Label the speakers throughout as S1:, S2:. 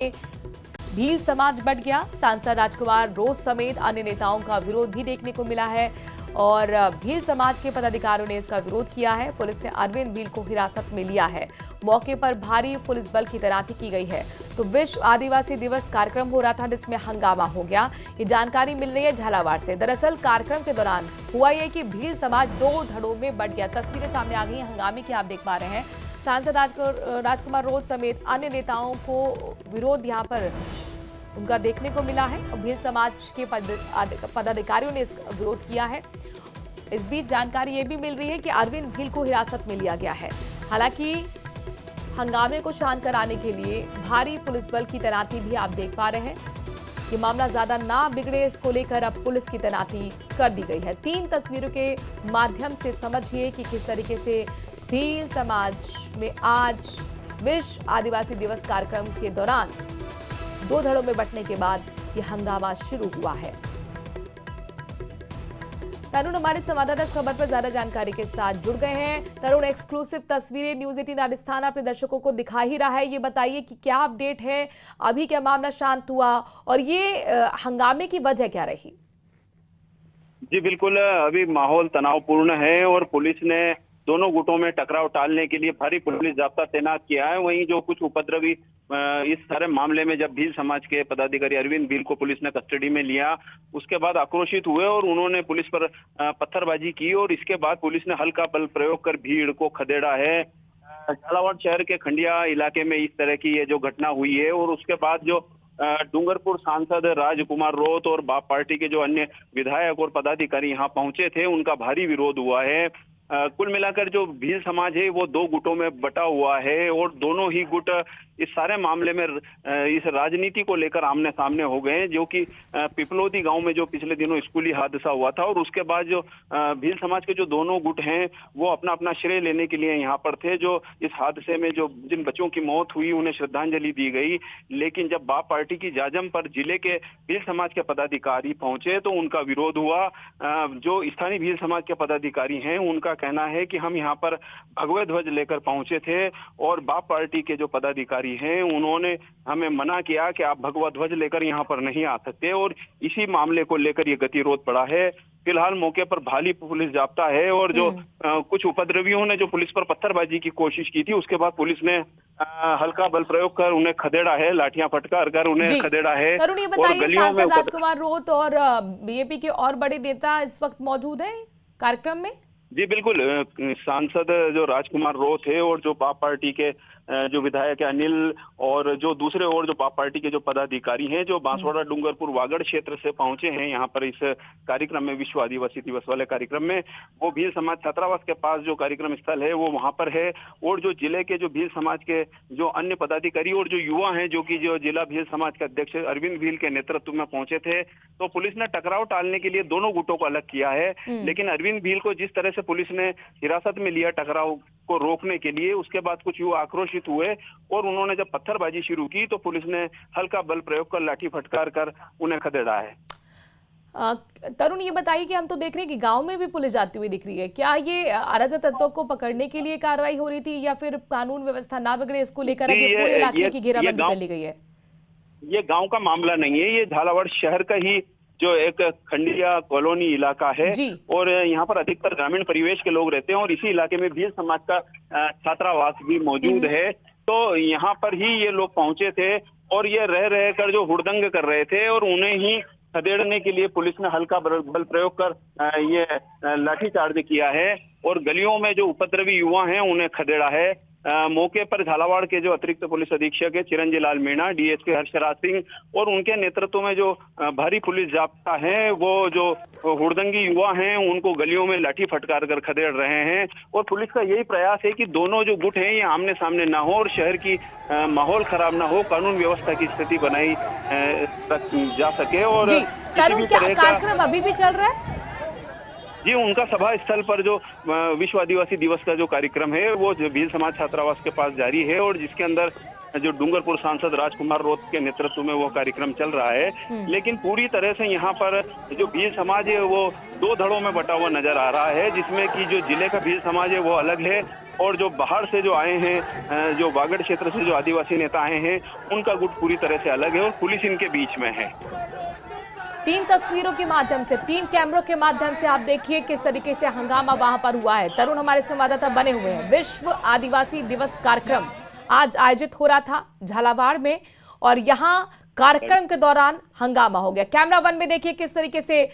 S1: भील समाज बट गया। सांसद राजकुमार रोज समेत अन्य नेताओं का विरोध भी देखने को मिला है और भील समाज के पदाधिकारियों ने इसका विरोध किया है। पुलिस ने अरविंद भील को हिरासत में लिया है। मौके पर भारी पुलिस बल की तैनाती की गई है। तो विश्व आदिवासी दिवस कार्यक्रम हो रहा था जिसमें हंगामा हो गया। ये जानकारी मिल रही है झालावाड़ से। दरअसल कार्यक्रम के दौरान हुआ ये कि भील समाज दो धड़ों में बंट गया। तस्वीरें सामने आ गई हंगामे की, आप देख पा रहे हैं। सांसद राजकुमार रोज समेत अन्य नेताओं को विरोध यहाँ पर उनका देखने को मिला है और भील समाज के पदाधिकारियों ने इसका विरोध किया है। इस बीच जानकारी ये भी मिल रही है कि अरविंद भील को हिरासत में लिया गया है। हालांकि हंगामे को शांत कराने के लिए भारी पुलिस बल की तैनाती भी आप देख पा रहे हैं। ये मामला ज्यादा ना बिगड़े, इसको लेकर अब पुलिस की तैनाती कर दी गई है। 3 तस्वीरों के माध्यम से समझिए कि किस तरीके से भील समाज में आज विश्व आदिवासी दिवस कार्यक्रम के दौरान 2 धड़ों में बंटने के बाद यह हंगामा शुरू हुआ है। तरुण हमारे संवाददाता इस खबर पर ज्यादा जानकारी के साथ जुड़ गए हैं। तरुण, एक्सक्लूसिव तस्वीरें न्यूज 18 राजस्थान अपने दर्शकों को दिखा ही रहा है। ये बताइए कि क्या अपडेट है, अभी क्या मामला शांत हुआ और ये हंगामे की वजह क्या रही?
S2: जी बिल्कुल, अभी माहौल तनावपूर्ण है और पुलिस ने दोनों गुटों में टकराव टालने के लिए भारी पुलिस जाब्ता तैनात किया है। वहीं जो कुछ उपद्रवी इस सारे मामले में जब भील समाज के पदाधिकारी अरविंद भील को पुलिस ने कस्टडी में लिया, उसके बाद आक्रोशित हुए और उन्होंने पुलिस पर पत्थरबाजी की और इसके बाद पुलिस ने हल्का बल प्रयोग कर भीड़ को खदेड़ा है। झालावाड़ शहर के खंडिया इलाके में इस तरह की ये जो घटना हुई है और उसके बाद जो डूंगरपुर सांसद राजकुमार रोत और बाप पार्टी के जो अन्य विधायक और पदाधिकारी यहाँ पहुंचे थे, उनका भारी विरोध हुआ है। कुल मिलाकर जो भील समाज है वो 2 गुटों में बटा हुआ है और दोनों ही गुट इस सारे मामले में इस राजनीति को लेकर आमने सामने हो गए, जो कि पिपलोदी गांव में जो पिछले दिनों स्कूली हादसा हुआ था और उसके बाद जो भील समाज के जो दोनों गुट हैं वो अपना अपना श्रेय लेने के लिए यहाँ पर थे। जो इस हादसे में जो जिन बच्चों की मौत हुई उन्हें श्रद्धांजलि दी गई, लेकिन जब बाप पार्टी की जाजम पर जिले के भील समाज के पदाधिकारी पहुंचे तो उनका विरोध हुआ। जो स्थानीय भील समाज के पदाधिकारी हैं उनका कहना है कि हम यहाँ पर भगवे ध्वज लेकर पहुंचे थे और बाप पार्टी के जो पदाधिकारी हैं उन्होंने हमें मना किया कि आप भगवा ध्वज लेकर यहाँ पर नहीं आ सकते और इसी मामले को लेकर ये गतिरोध पड़ा है। फिलहाल मौके पर भारी पुलिस जाब्ता है और जो कुछ उपद्रवियों ने जो पुलिस पर पत्थरबाजी की कोशिश की थी, उसके बाद पुलिस ने हल्का बल प्रयोग कर उन्हें खदेड़ा है, लाठियां फटकार कर उन्हें खदेड़ा है।
S1: तरुण, ये बताइए, सांसद राजकुमार रोत और बीजेपी के और बड़े नेता इस वक्त मौजूद हैं कार्यक्रम में?
S2: जी बिल्कुल, सांसद जो राजकुमार रोत है और जो बाप पार्टी के जो विधायक है अनिल और जो दूसरे और जो बाप पार्टी के जो पदाधिकारी हैं जो बांसवाड़ा डूंगरपुर वागड़ क्षेत्र से पहुंचे हैं यहाँ पर इस कार्यक्रम में, विश्व आदिवासी दिवस वाले कार्यक्रम में, वो भील समाज छात्रावास के पास जो कार्यक्रम स्थल है वो वहां पर है। और जो जिले के जो भील समाज के जो अन्य पदाधिकारी और जो युवा हैं जो कि जो जिला भील समाज के अध्यक्ष अरविंद भील के नेतृत्व में पहुंचे थे, तो पुलिस ने टकराव टालने के लिए दोनों गुटों को अलग किया है। लेकिन अरविंद भील को जिस तरह से पुलिस ने हिरासत में लिया टकराव को रोकने के लिए, उसके बाद कुछ युवा आक्रोशित हुए और उन्होंने जब पत्थरबाजी शुरू की तो पुलिस ने हल्का बल प्रयोग कर लाठी फटकार कर उन्हें खदेड़ा है।
S1: तरुण, ये बताइए कि हम तो देख रहे हैं कि गांव में भी पुलिस जाती हुई दिख रही है। क्या ये अराजक तत्वों को पकड़ने के लिए कार्रवाई हो रही थी या फिर कानून व्यवस्था ना बिगड़े इसको लेकर अब ये पूरे इलाके की घेराबंदी कर ली गई है?
S2: ये गांव का मामला नहीं है, ये झालावाड़ शहर का ही जो एक खंडिया कॉलोनी इलाका है और यहाँ पर अधिकतर ग्रामीण परिवेश के लोग रहते हैं और इसी इलाके में भील समाज का छात्रावास भी मौजूद है। तो यहाँ पर ही ये लोग पहुंचे थे और ये रह कर जो हुड़दंग कर रहे थे और उन्हें ही खदेड़ने के लिए पुलिस ने हल्का बल प्रयोग कर ये लाठीचार्ज किया है और गलियों में जो उपद्रवी युवा हैं उन्हें खदेड़ा है। मौके पर झालावाड़ के जो अतिरिक्त पुलिस अधीक्षक है चिरंजी लाल मीणा, डीएसपी हर्षराज सिंह और उनके नेतृत्व में जो भारी पुलिस जाब्ता है वो जो हुड़दंगी युवा हैं उनको गलियों में लाठी फटकार कर खदेड़ रहे हैं। और पुलिस का यही प्रयास है कि दोनों जो गुट हैं ये आमने सामने ना हो और शहर की माहौल खराब ना हो, कानून व्यवस्था की स्थिति बनाई जा सके। और
S1: तरुण, क्या कार्यक्रम अभी भी चल रहा है?
S2: जी, उनका सभा स्थल पर जो विश्व आदिवासी दिवस का जो कार्यक्रम है वो भील समाज छात्रावास के पास जारी है और जिसके अंदर जो डूंगरपुर सांसद राजकुमार रोत के नेतृत्व में वो कार्यक्रम चल रहा है। लेकिन पूरी तरह से यहाँ पर जो भील समाज है वो 2 धड़ों में बटा हुआ नजर आ रहा है, जिसमें कि जो जिले का भील समाज है वो अलग है और जो बाहर से जो आए हैं, जो वागड़ क्षेत्र से जो आदिवासी नेता आए हैं, उनका गुट पूरी तरह से अलग है और पुलिस इनके बीच में है।
S1: 3 तस्वीरों के माध्यम से, 3 कैमरों के माध्यम से आप देखिए किस तरीके से हंगामा वहां पर हुआ है। तरुण हमारे संवाददाता बने हुए हैं। विश्व आदिवासी दिवस कार्यक्रम आज आयोजित हो रहा था झालावाड़ में, और यहाँ कार्यक्रम के दौरान हंगामा हो गया। कैमरा 1 में देखिए किस तरीके से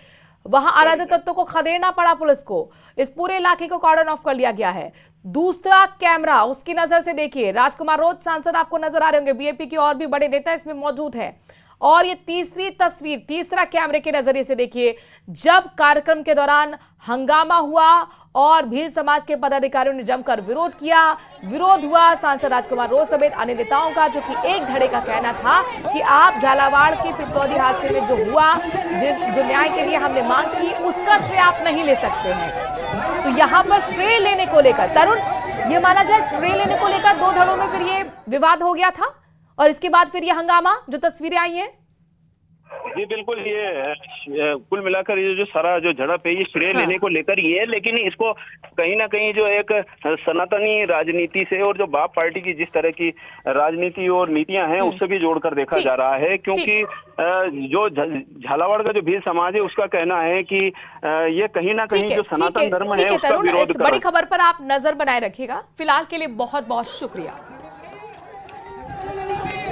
S1: वहां अराजक तत्वों को खदेड़ना पड़ा पुलिस को। इस पूरे इलाके को कॉर्डन ऑफ कर लिया गया है। दूसरा कैमरा, उसकी नजर से देखिए, राजकुमार रोज सांसद आपको नजर आ रहे होंगे, बीएपी के और भी बड़े नेता इसमें मौजूद है। और ये तीसरी तस्वीर, तीसरा कैमरे के नजरिए से देखिए, जब कार्यक्रम के दौरान हंगामा हुआ और भील समाज के पदाधिकारियों ने जमकर विरोध किया। विरोध हुआ सांसद राजकुमार रोज समेत अन्य नेताओं का, जो कि एक धड़े का कहना था कि आप झालावाड़ के पिपौदी हादसे में जो हुआ, जो न्याय के लिए हमने मांग की, उसका श्रेय आप नहीं ले सकते हैं। तो यहां पर श्रेय लेने को लेकर, तरुण, ये माना जाए श्रेय लेने को लेकर 2 धड़ों में फिर ये विवाद हो गया था, और इसके बाद फिर ये हंगामा, जो तस्वीरें आई हैं।
S2: जी बिल्कुल, ये कुल मिलाकर ये जो सारा जो झड़प है, ये श्रेय लेने को लेकर ही है, लेकिन इसको कहीं ना कहीं जो एक सनातनी राजनीति से और जो बाप पार्टी की जिस तरह की राजनीति और नीतियां हैं, उससे भी जोड़कर देखा जा रहा है। क्योंकि जो झालावाड़ का जो भील समाज है, उसका कहना है कि ये कहीं ना कहीं जो सनातन धर्म है, उसका विरोध कर।
S1: बड़ी खबर पर आप नजर बनाए रखिएगा। फिलहाल के लिए बहुत बहुत शुक्रिया।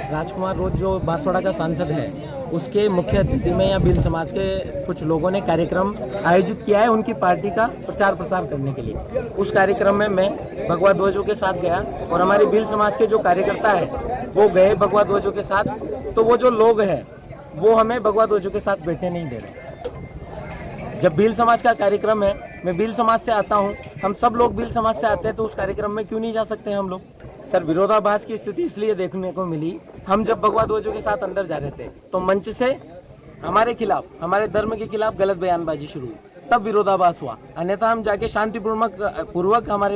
S3: राजकुमार रोज जो बांसवाड़ा का सांसद है, उसके मुख्य अतिथि में या भील समाज के कुछ लोगों ने कार्यक्रम आयोजित किया है उनकी पार्टी का प्रचार प्रसार करने के लिए। उस कार्यक्रम में मैं भगवा ध्वजों के साथ गया और हमारे भील समाज के जो कार्यकर्ता है वो गए भगवा ध्वजों के साथ। तो वो जो लोग हैं वो हमें भगवा ध्वजों के साथ बैठने नहीं दे रहे। जब भील समाज का कार्यक्रम है, मैं भील समाज से आता हूँ, हम सब लोग भील समाज से आते हैं, तो उस कार्यक्रम में क्यों नहीं जा सकते हम लोग? सर, विरोधाभास की स्थिति इसलिए देखने को मिली, हम जब भगवा ध्वजों के साथ अंदर जा रहे थे तो मंच से हमारे खिलाफ, हमारे धर्म के खिलाफ गलत बयानबाजी शुरू हुई, तब विरोधाभास हुआ। अन्यथा हम जाके शांतिपूर्वक हमारे